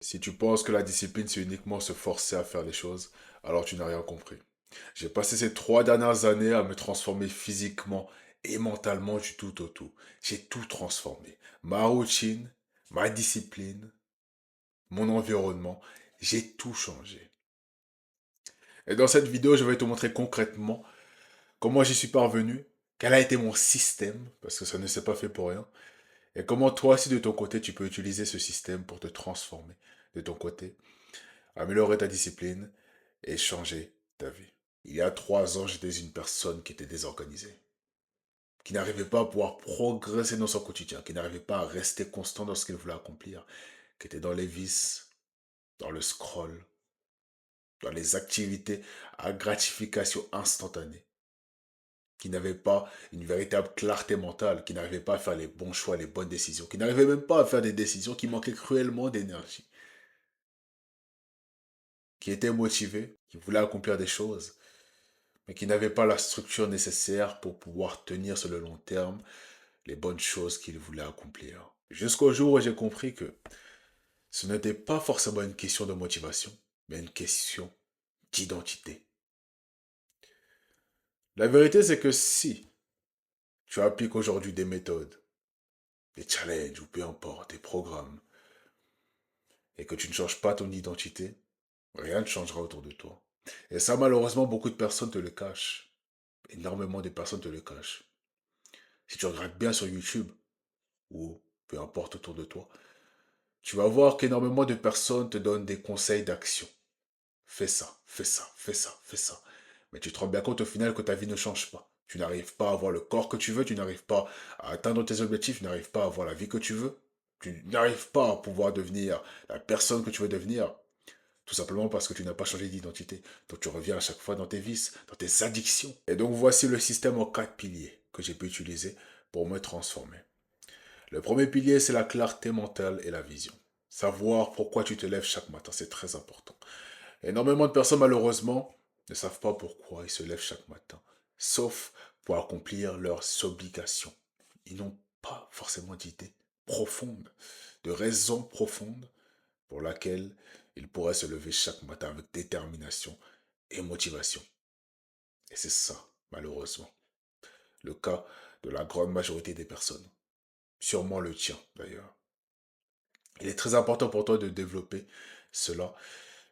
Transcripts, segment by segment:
Si tu penses que la discipline, c'est uniquement se forcer à faire les choses, alors tu n'as rien compris. J'ai passé ces 3 dernières années à me transformer physiquement et mentalement du tout au tout. J'ai tout transformé. Ma routine, ma discipline, mon environnement, j'ai tout changé. Et dans cette vidéo, je vais te montrer concrètement comment j'y suis parvenu, quel a été mon système, parce que ça ne s'est pas fait pour rien, et comment toi aussi de ton côté, tu peux utiliser ce système pour te transformer de ton côté, améliorer ta discipline et changer ta vie. Il y a 3 ans, j'étais une personne qui était désorganisée, qui n'arrivait pas à pouvoir progresser dans son quotidien, qui n'arrivait pas à rester constant dans ce qu'il voulait accomplir, qui était dans les vices, dans le scroll, dans les activités à gratification instantanée, qui n'avait pas une véritable clarté mentale, qui n'arrivait pas à faire les bons choix, les bonnes décisions, qui n'arrivait même pas à faire des décisions, qui manquaient cruellement d'énergie, qui était motivé, qui voulait accomplir des choses, mais qui n'avait pas la structure nécessaire pour pouvoir tenir sur le long terme les bonnes choses qu'il voulait accomplir. Jusqu'au jour où j'ai compris que ce n'était pas forcément une question de motivation, mais une question d'identité. La vérité, c'est que si tu appliques aujourd'hui des méthodes, des challenges ou peu importe, des programmes, et que tu ne changes pas ton identité, rien ne changera autour de toi. Et ça, malheureusement, beaucoup de personnes te le cachent. Énormément de personnes te le cachent. Si tu regardes bien sur YouTube, ou peu importe autour de toi, tu vas voir qu'énormément de personnes te donnent des conseils d'action. Fais ça, fais ça, fais ça, fais ça. Mais tu te rends bien compte au final que ta vie ne change pas. Tu n'arrives pas à avoir le corps que tu veux, tu n'arrives pas à atteindre tes objectifs, tu n'arrives pas à avoir la vie que tu veux, tu n'arrives pas à pouvoir devenir la personne que tu veux devenir, tout simplement parce que tu n'as pas changé d'identité. Donc tu reviens à chaque fois dans tes vices, dans tes addictions. Et donc voici le système en 4 piliers que j'ai pu utiliser pour me transformer. Le premier pilier, c'est la clarté mentale et la vision. Savoir pourquoi tu te lèves chaque matin, c'est très important. Énormément de personnes, malheureusement, ne savent pas pourquoi ils se lèvent chaque matin, sauf pour accomplir leurs obligations. Ils n'ont pas forcément d'idée profonde, de raison profonde pour laquelle ils pourraient se lever chaque matin avec détermination et motivation. Et c'est ça, malheureusement, le cas de la grande majorité des personnes. Sûrement le tien, d'ailleurs. Il est très important pour toi de développer cela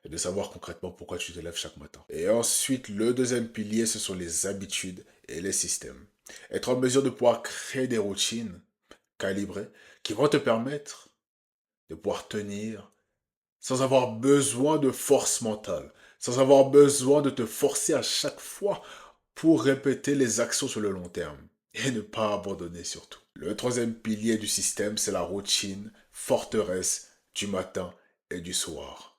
et de savoir concrètement pourquoi tu te lèves chaque matin. Et ensuite, le deuxième pilier, ce sont les habitudes et les systèmes. Être en mesure de pouvoir créer des routines calibrées qui vont te permettre de pouvoir tenir sans avoir besoin de force mentale, sans avoir besoin de te forcer à chaque fois pour répéter les actions sur le long terme et ne pas abandonner surtout. Le troisième pilier du système, c'est la routine forteresse du matin et du soir.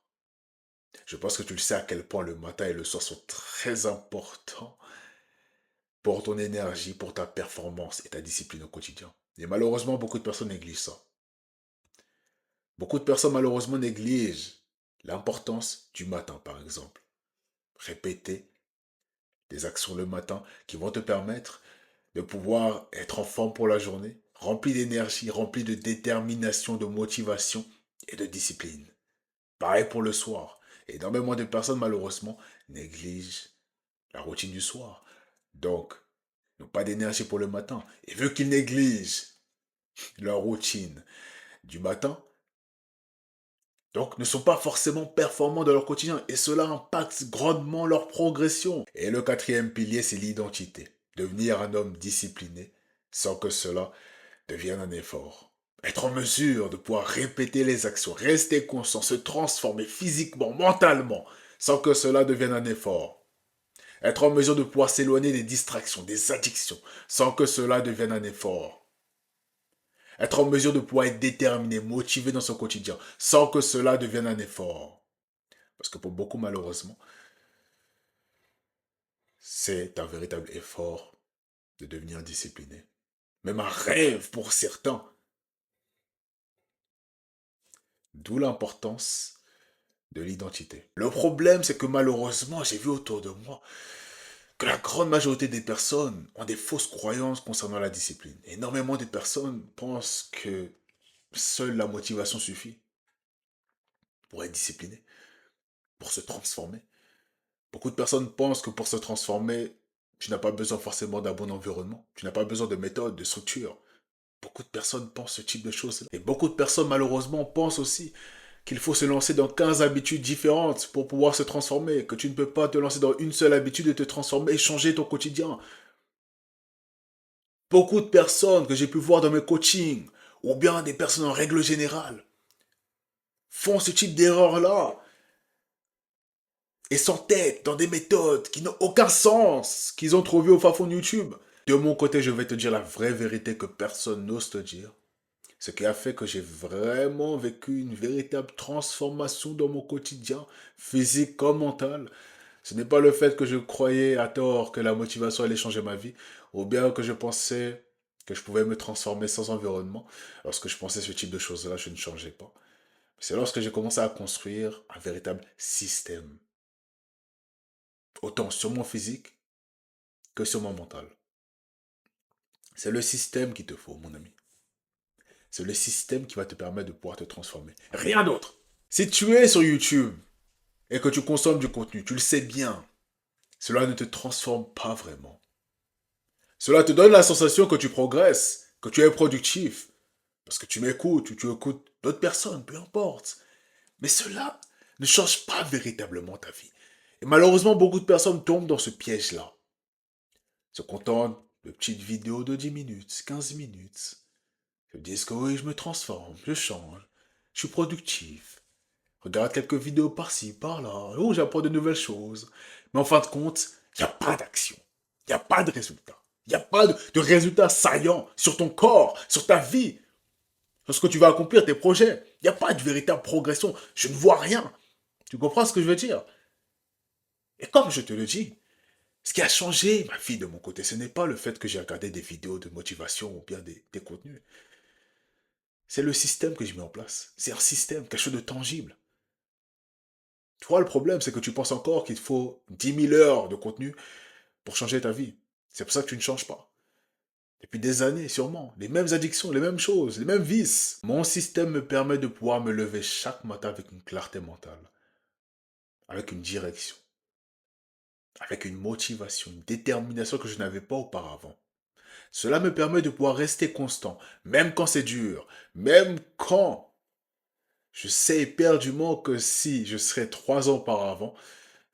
Je pense que tu le sais à quel point le matin et le soir sont très importants pour ton énergie, pour ta performance et ta discipline au quotidien. Et malheureusement, beaucoup de personnes négligent ça. Beaucoup de personnes malheureusement négligent l'importance du matin, par exemple. Répéter des actions le matin qui vont te permettre de pouvoir être en forme pour la journée, rempli d'énergie, rempli de détermination, de motivation et de discipline. Pareil pour le soir. Énormément de personnes, malheureusement, négligent la routine du soir. Donc, n'ont pas d'énergie pour le matin. Et vu qu'ils négligent leur routine du matin, donc ne sont pas forcément performants dans leur quotidien. Et cela impacte grandement leur progression. Et le quatrième pilier, c'est l'identité. Devenir un homme discipliné sans que cela devienne un effort. Être en mesure de pouvoir répéter les actions, rester constant, se transformer physiquement, mentalement, sans que cela devienne un effort. Être en mesure de pouvoir s'éloigner des distractions, des addictions, sans que cela devienne un effort. Être en mesure de pouvoir être déterminé, motivé dans son quotidien, sans que cela devienne un effort. Parce que pour beaucoup, malheureusement, c'est un véritable effort de devenir discipliné. Même un rêve pour certains. D'où l'importance de l'identité. Le problème, c'est que malheureusement, j'ai vu autour de moi que la grande majorité des personnes ont des fausses croyances concernant la discipline. Énormément de personnes pensent que seule la motivation suffit. pour être discipliné, pour se transformer. Beaucoup de personnes pensent que pour se transformer, tu n'as pas besoin forcément d'un bon environnement. Tu n'as pas besoin de méthode, de structure. Beaucoup de personnes pensent ce type de choses. Et beaucoup de personnes, malheureusement, pensent aussi qu'il faut se lancer dans 15 habitudes différentes pour pouvoir se transformer, que tu ne peux pas te lancer dans une seule habitude et te transformer et changer ton quotidien. Beaucoup de personnes que j'ai pu voir dans mes coachings, ou bien des personnes en règle générale, font ce type d'erreur-là et s'entêtent dans des méthodes qui n'ont aucun sens, qu'ils ont trouvées au fin fond de YouTube. De mon côté, je vais te dire la vraie vérité que personne n'ose te dire. Ce qui a fait que j'ai vraiment vécu une véritable transformation dans mon quotidien, physique comme mental. Ce n'est pas le fait que je croyais à tort que la motivation allait changer ma vie, ou bien que je pensais que je pouvais me transformer sans environnement. Lorsque je pensais ce type de choses-là, je ne changeais pas. C'est lorsque j'ai commencé à construire un véritable système, autant sur mon physique que sur mon mental. C'est le système qu'il te faut, mon ami. C'est le système qui va te permettre de pouvoir te transformer. Rien d'autre. Si tu es sur YouTube et que tu consommes du contenu, tu le sais bien, cela ne te transforme pas vraiment. Cela te donne la sensation que tu progresses, que tu es productif, parce que tu m'écoutes ou tu écoutes d'autres personnes, peu importe. Mais cela ne change pas véritablement ta vie. Et malheureusement, beaucoup de personnes tombent dans ce piège-là. Se contentent de petites vidéos de 10 minutes, 15 minutes. Se disent que oui, je me transforme, je change, je suis productif. Regarde quelques vidéos par-ci, par-là. Oh, j'apprends de nouvelles choses. Mais en fin de compte, il n'y a pas d'action. Il n'y a pas de résultat. Il n'y a pas de résultat saillant sur ton corps, sur ta vie, sur ce que tu vas accomplir, tes projets. Il n'y a pas de véritable progression. Je ne vois rien. Tu comprends ce que je veux dire? Et comme je te le dis, ce qui a changé ma vie de mon côté, ce n'est pas le fait que j'ai regardé des vidéos de motivation ou bien des contenus. C'est le système que j'ai mis en place. C'est un système, quelque chose de tangible. Toi, le problème, c'est que tu penses encore qu'il te faut 10 000 heures de contenu pour changer ta vie. C'est pour ça que tu ne changes pas. Depuis des années, sûrement. Les mêmes addictions, les mêmes choses, les mêmes vices. Mon système me permet de pouvoir me lever chaque matin avec une clarté mentale, avec une direction, avec une motivation, une détermination que je n'avais pas auparavant. Cela me permet de pouvoir rester constant, même quand c'est dur, même quand je sais éperdument que si je serais 3 ans auparavant,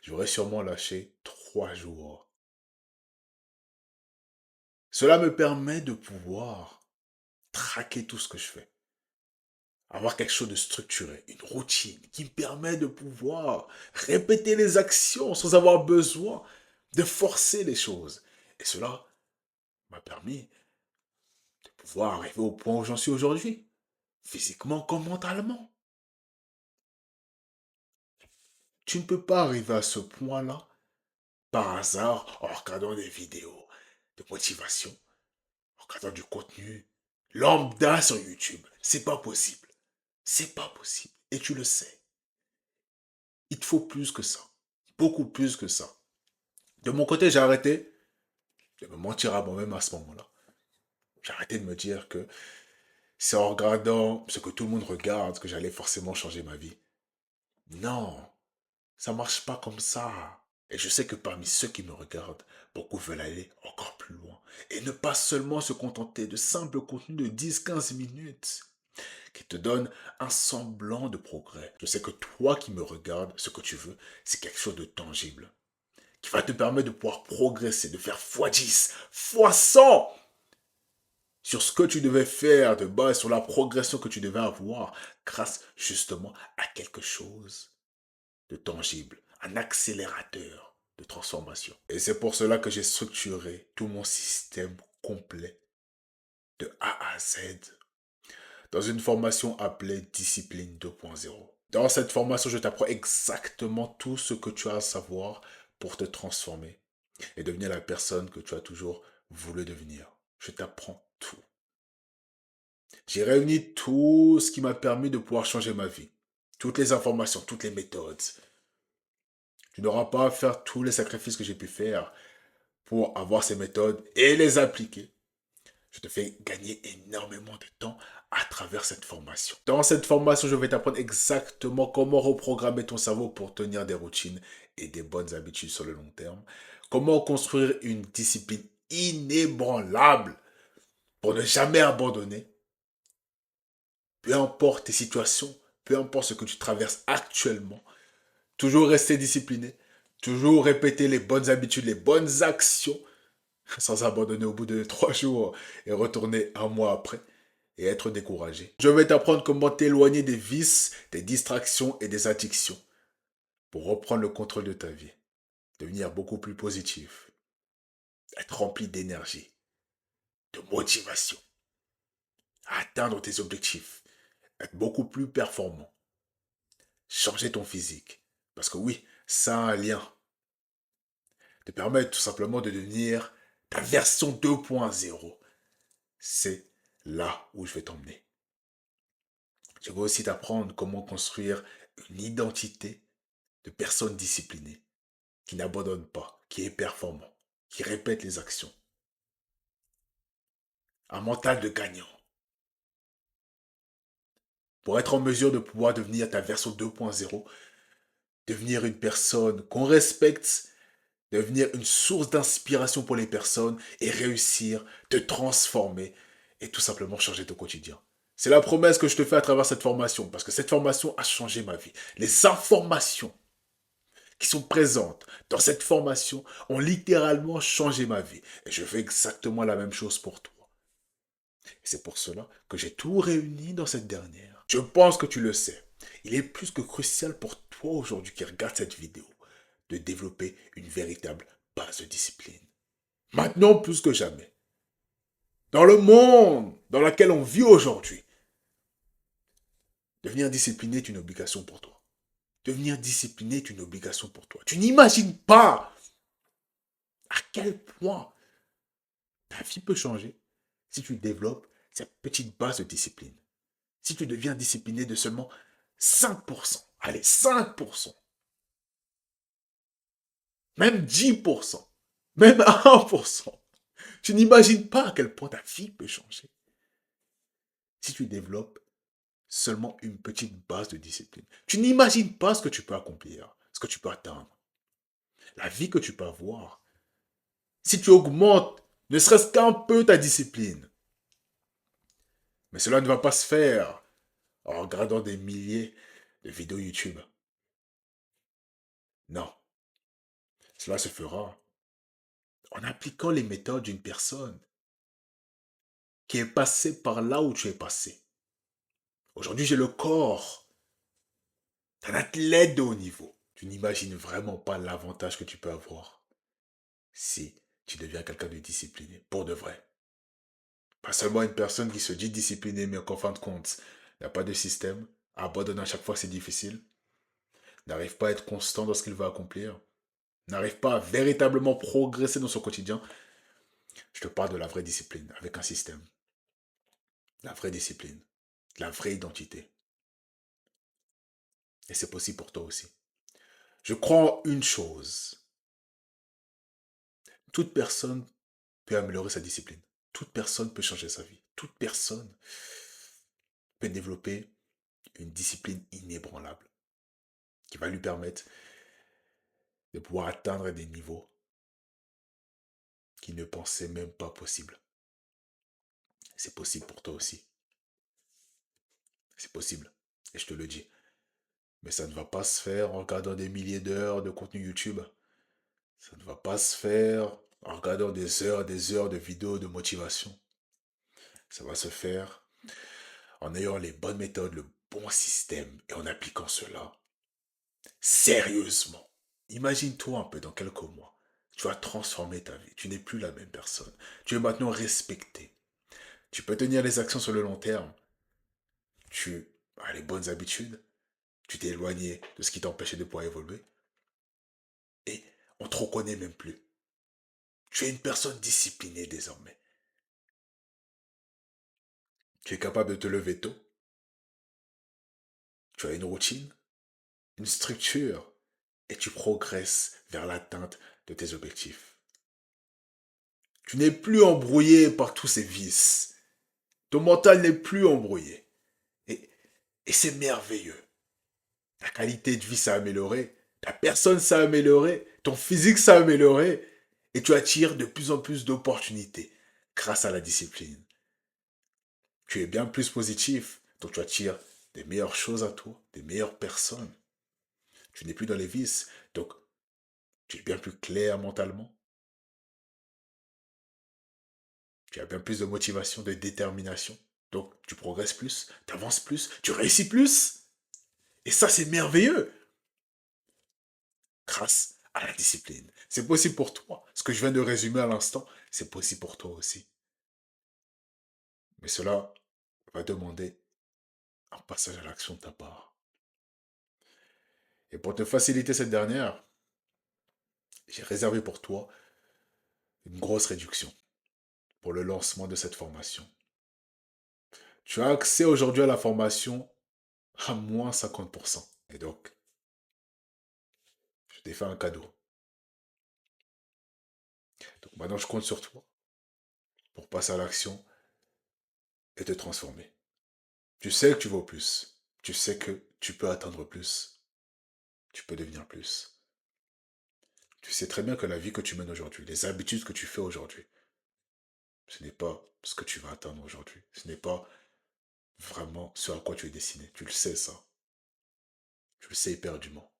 j'aurais sûrement lâché 3 jours. Cela me permet de pouvoir traquer tout ce que je fais. Avoir quelque chose de structuré, une routine qui me permet de pouvoir répéter les actions sans avoir besoin de forcer les choses. Et cela m'a permis de pouvoir arriver au point où j'en suis aujourd'hui, physiquement comme mentalement. Tu ne peux pas arriver à ce point-là par hasard en regardant des vidéos de motivation, en regardant du contenu lambda sur YouTube. C'est pas possible. C'est pas possible. Et tu le sais. Il te faut plus que ça. Beaucoup plus que ça. De mon côté, j'ai arrêté de me mentir à moi-même à ce moment-là. J'ai arrêté de me dire que c'est en regardant ce que tout le monde regarde que j'allais forcément changer ma vie. Non, ça marche pas comme ça. Et je sais que parmi ceux qui me regardent, beaucoup veulent aller encore plus loin. Et ne pas seulement se contenter de simples contenus de 10-15 minutes qui te donnent un semblant de progrès. Je sais que toi qui me regardes, ce que tu veux, c'est quelque chose de tangible. Qui va te permettre de pouvoir progresser, de faire x10, x100 sur ce que tu devais faire de base, sur la progression que tu devais avoir, grâce justement à quelque chose de tangible, un accélérateur de transformation. Et c'est pour cela que j'ai structuré tout mon système complet, de A à Z, dans une formation appelée Discipline 2.0. Dans cette formation, je t'apprends exactement tout ce que tu as à savoir pour te transformer et devenir la personne que tu as toujours voulu devenir. Je t'apprends tout. J'ai réuni tout ce qui m'a permis de pouvoir changer ma vie. Toutes les informations, toutes les méthodes. Tu n'auras pas à faire tous les sacrifices que j'ai pu faire pour avoir ces méthodes et les appliquer. Je te fais gagner énormément de temps à travers cette formation. Dans cette formation, je vais t'apprendre exactement comment reprogrammer ton cerveau pour tenir des routines et des bonnes habitudes sur le long terme. Comment construire une discipline inébranlable pour ne jamais abandonner. Peu importe tes situations, peu importe ce que tu traverses actuellement, toujours rester discipliné, toujours répéter les bonnes habitudes, les bonnes actions, sans abandonner au bout de 3 jours et retourner un mois après et être découragé. Je vais t'apprendre comment t'éloigner des vices, des distractions et des addictions pour reprendre le contrôle de ta vie, devenir beaucoup plus positif, être rempli d'énergie, de motivation, atteindre tes objectifs, être beaucoup plus performant, changer ton physique. Parce que oui, ça a un lien. Te permettre tout simplement de devenir ta version 2.0. C'est là où je vais t'emmener. Je vais aussi t'apprendre comment construire une identité de personne disciplinée, qui n'abandonne pas, qui est performant, qui répète les actions. Un mental de gagnant. Pour être en mesure de pouvoir devenir ta version 2.0, devenir une personne qu'on respecte, devenir une source d'inspiration pour les personnes et réussir, te transformer et tout simplement changer ton quotidien. C'est la promesse que je te fais à travers cette formation, parce que cette formation a changé ma vie. Les informations qui sont présentes dans cette formation ont littéralement changé ma vie. Et je fais exactement la même chose pour toi. Et c'est pour cela que j'ai tout réuni dans cette dernière. Je pense que tu le sais. Il est plus que crucial pour toi aujourd'hui qui regarde cette vidéo de développer une véritable base de discipline. Maintenant plus que jamais. Dans le monde dans lequel on vit aujourd'hui, devenir discipliné est une obligation pour toi. Devenir discipliné est une obligation pour toi. Tu n'imagines pas à quel point ta vie peut changer si tu développes cette petite base de discipline. Si tu deviens discipliné de seulement 5%, allez, 5%, même 10%, même 1%, tu n'imagines pas à quel point ta vie peut changer si tu développes seulement une petite base de discipline. Tu n'imagines pas ce que tu peux accomplir, ce que tu peux atteindre, la vie que tu peux avoir. Si tu augmentes ne serait-ce qu'un peu ta discipline. Mais cela ne va pas se faire en regardant des milliers de vidéos YouTube. Non, cela se fera en appliquant les méthodes d'une personne qui est passée par là où tu es passé. Aujourd'hui, j'ai le corps d'un athlète de haut niveau. Tu n'imagines vraiment pas l'avantage que tu peux avoir si tu deviens quelqu'un de discipliné, pour de vrai. Pas seulement une personne qui se dit disciplinée, mais qu'en fin de compte, n'a pas de système, abandonne à chaque fois que c'est difficile, n'arrive pas à être constant dans ce qu'il veut accomplir, n'arrive pas à véritablement progresser dans son quotidien. Je te parle de la vraie discipline, avec un système. La vraie discipline, la vraie identité. Et c'est possible pour toi aussi. Je crois en une chose. Toute personne peut améliorer sa discipline. Toute personne peut changer sa vie. Toute personne peut développer une discipline inébranlable qui va lui permettre de pouvoir atteindre des niveaux qu'il ne pensait même pas possible. C'est possible pour toi aussi. C'est possible. Et je te le dis. Mais ça ne va pas se faire en regardant des milliers d'heures de contenu YouTube. Ça ne va pas se faire en regardant des heures et des heures de vidéos de motivation. Ça va se faire en ayant les bonnes méthodes, le bon système et en appliquant cela sérieusement. Imagine-toi un peu dans quelques mois. Tu as transformé ta vie. Tu n'es plus la même personne. Tu es maintenant respecté. Tu peux tenir les actions sur le long terme. Tu as les bonnes habitudes. Tu t'es éloigné de ce qui t'empêchait de pouvoir évoluer. Et on te reconnaît même plus. Tu es une personne disciplinée désormais. Tu es capable de te lever tôt. Tu as une routine, une structure et tu progresses vers l'atteinte de tes objectifs. Tu n'es plus embrouillé par tous ces vices. Ton mental n'est plus embrouillé. Et, et c'est merveilleux. Ta qualité de vie s'est améliorée, ta personne s'est améliorée, ton physique s'est amélioré, et tu attires de plus en plus d'opportunités grâce à la discipline. Tu es bien plus positif, donc tu attires des meilleures choses à toi, des meilleures personnes. Tu n'es plus dans les vices, donc tu es bien plus clair mentalement. Tu as bien plus de motivation, de détermination. Donc tu progresses plus, tu avances plus, tu réussis plus. Et ça, c'est merveilleux grâce à la discipline. C'est possible pour toi. Ce que je viens de résumer à l'instant, c'est possible pour toi aussi. Mais cela va demander un passage à l'action de ta part. Et pour te faciliter cette dernière, j'ai réservé pour toi une grosse réduction pour le lancement de cette formation. Tu as accès aujourd'hui à la formation à moins 50%. Et donc, je t'ai fait un cadeau. Donc maintenant, je compte sur toi pour passer à l'action et te transformer. Tu sais que tu vaux plus. Tu sais que tu peux atteindre plus. Tu peux devenir plus. Tu sais très bien que la vie que tu mènes aujourd'hui, les habitudes que tu fais aujourd'hui, ce n'est pas ce que tu vas atteindre aujourd'hui. Ce n'est pas vraiment ce à quoi tu es destiné. Tu le sais, ça. Tu le sais éperdument.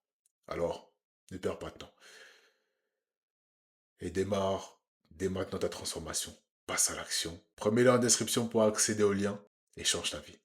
Alors, ne perds pas de temps. Et démarre dès maintenant ta transformation. Passe à l'action. Prends-le en description pour accéder au lien et change ta vie.